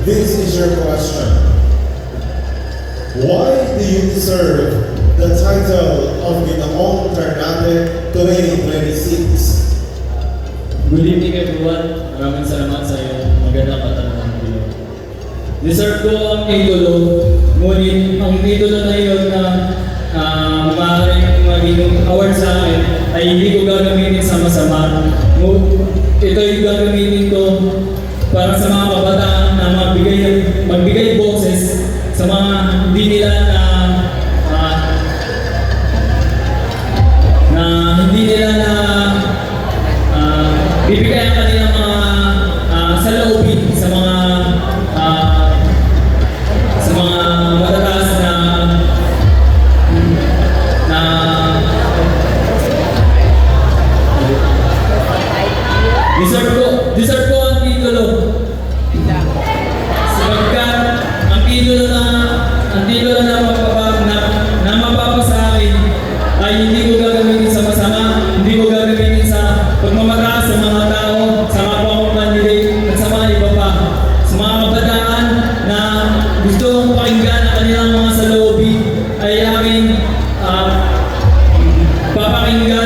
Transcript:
This is your question. Why do you deserve the title of Ginoong Ternate 2026? Good evening everyone. Maraming salamat sa iyong magandang katanungan dito. Deserve ko ang titulo, ngunit ang titulo na iyon na maaaring maging award sa akin ay hindi ko gagamitin sa masama. Ito'y gagamitin ko para sa mga kabataan na magbigay boses sa mga hindi nila bibigay ang kanilang mga saloobin sa mga matataas na deserve ko ang titulo. Sapagkat ang titulo na mapapa sa akin ay hindi ko gagamitin sa masama, hindi ko gagamitin sa pagmamataas sa mga tao, sa kapwa kong candidate at sa mga iba pa. Sa mga kabataan na gusto kong pakinggan ang kanilang mga saloobin ay aking papakinggan